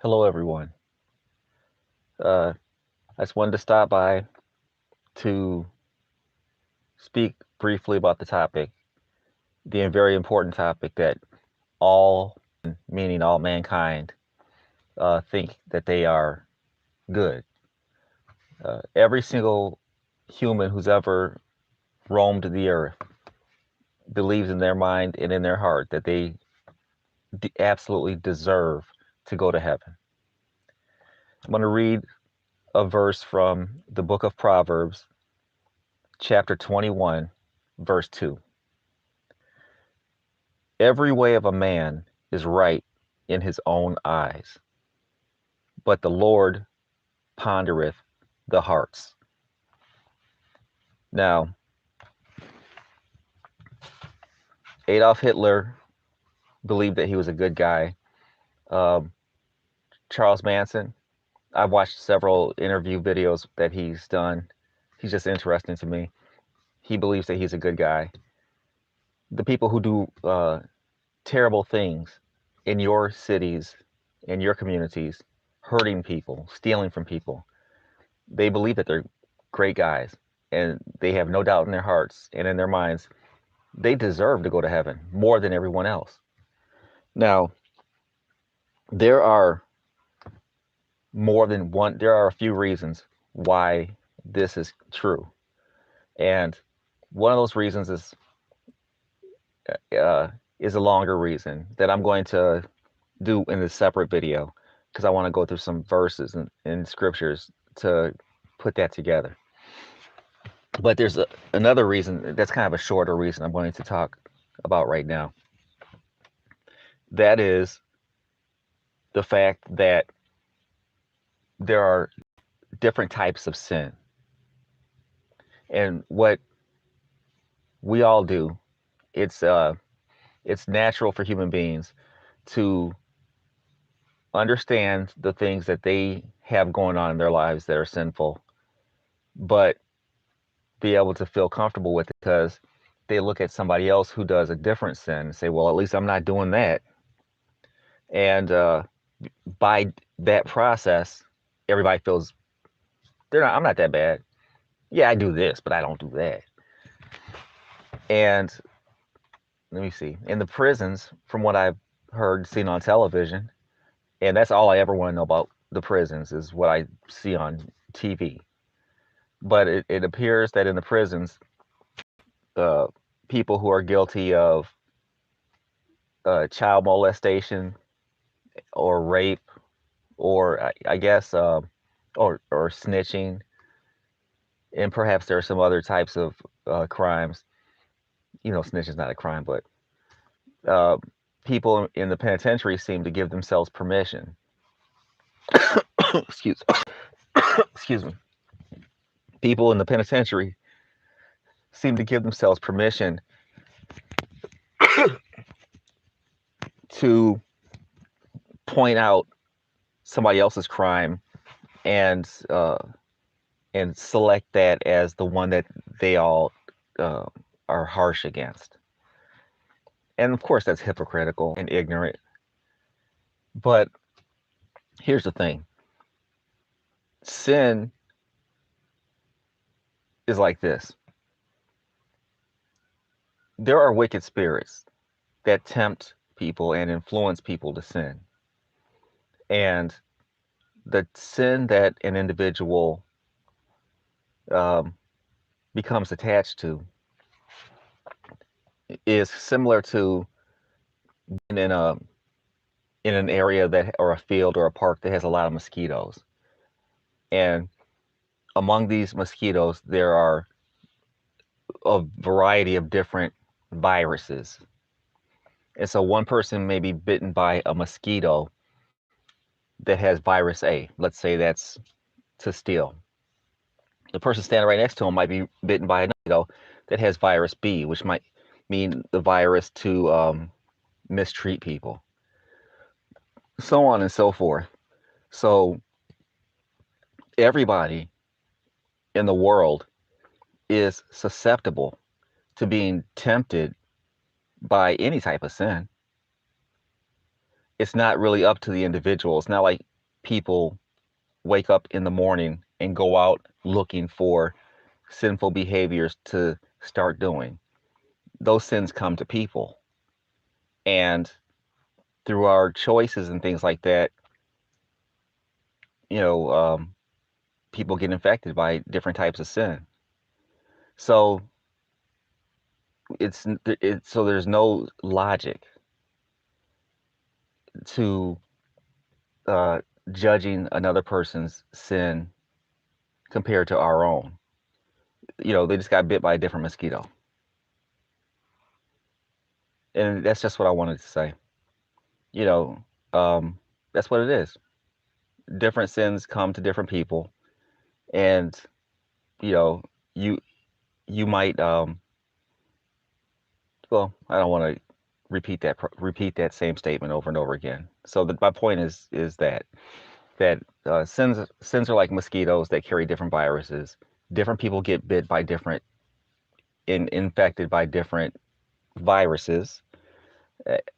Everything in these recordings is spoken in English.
Hello, everyone. Uh, I just wanted to stop by to speak briefly about the topic, the very important topic that all, meaning all mankind, think that they are good. Every single human who's ever roamed the earth believes in their mind and in their heart that they absolutely deserve to go to heaven. I'm going to read a verse from the book of Proverbs, chapter 21, verse 2. Every way of a man is right in his own eyes, but the Lord pondereth the hearts. Now, Adolf Hitler believed that he was a good guy. Um, Charles Manson, I've watched several interview videos that he's done. He's just interesting to me. He believes that he's a good guy. The people who do terrible things in your cities, in your communities, hurting people, stealing from people, they believe that they're great guys, and they have no doubt in their hearts and in their minds they deserve to go to heaven more than everyone else. Now, there are there are a few reasons why this is true. And one of those reasons uh, is a longer reason that I'm going to do in a separate video because I want to go through some verses and scriptures to put that together. But there's another reason that's kind of a shorter reason I'm going to talk about right now. That is the fact that there are different types of sin. And what we all do, it's uh it's natural for human beings to understand the things that they have going on in their lives that are sinful, but be able to feel comfortable with it because they look at somebody else who does a different sin and say, well, at least I'm not doing that. And by that process, everybody feels I'm not that bad. Yeah, I do this, but I don't do that. And let me see. In the prisons, from what I've heard, seen on television, and that's all I ever want to know about the prisons is what I see on TV. But it appears that in the prisons, uh, people who are guilty of child molestation or rape, or I guess, or snitching, and perhaps there are some other types of crimes. You know, snitching is not a crime, but uh, people in the penitentiary seem to give themselves permission. excuse, excuse me. People in the penitentiary seem to give themselves permission to point out somebody else's crime and select that as the one that they all uh, are harsh against. And of course, that's hypocritical and ignorant. But here's the thing: sin is like this. There are wicked spirits that tempt people and influence people to sin. And the sin that an individual um, becomes attached to is similar to being in an area that or a field or a park that has a lot of mosquitoes. And among these mosquitoes, there are a variety of different viruses. And so one person may be bitten by a mosquito that has virus A. Let's say that's to steal. The person standing right next to him might be bitten by a mosquito that has virus B, which might mean the virus to mistreat people, so on and so forth. So everybody in the world is susceptible to being tempted by any type of sin. it's not really up to the individual. It's not like people wake up in the morning and go out looking for sinful behaviors to start doing. Those sins come to people. And through our choices and things like that, you know, people get infected by different types of sin. So so there's no logic to uh, judging another person's sin compared to our own. They just got bit by a different mosquito, and that's just what I wanted to say. You know, that's what it is. Different sins come to different people, and you know, you you might well, I don't want to repeat that same statement over and over again. So my point is that sins are like mosquitoes that carry different viruses. Different people get bit by different infected by different viruses,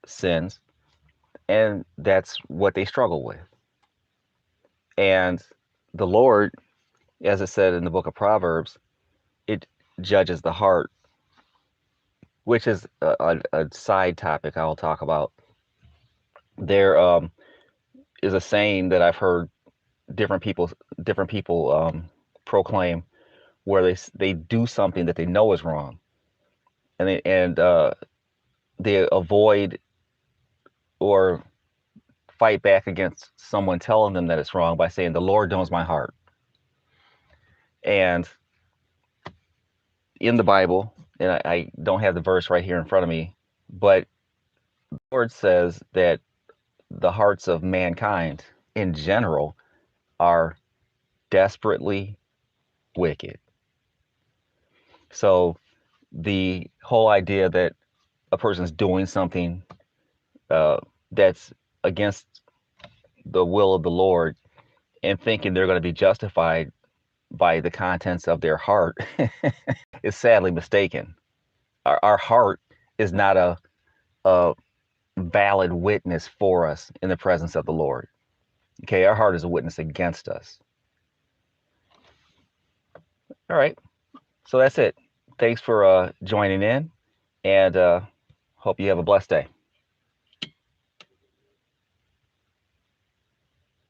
sins, and that's what they struggle with. And the Lord, as it said in the book of Proverbs, it judges the heart, which is a side topic I'll talk about. There is a saying that I've heard different people proclaim, where they do something that they know is wrong, and they avoid or fight back against someone telling them that it's wrong by saying, "The Lord knows my heart." And in the Bible, and I don't have the verse right here in front of me, but the Lord says that the hearts of mankind in general are desperately wicked. So the whole idea that a person's doing something uh, that's against the will of the Lord and thinking they're going to be justified by the contents of their heart is sadly mistaken. Our heart is not a valid witness for us in the presence of the Lord. Okay, our heart is a witness against us. All right, so that's it. Thanks for joining in, and hope you have a blessed day.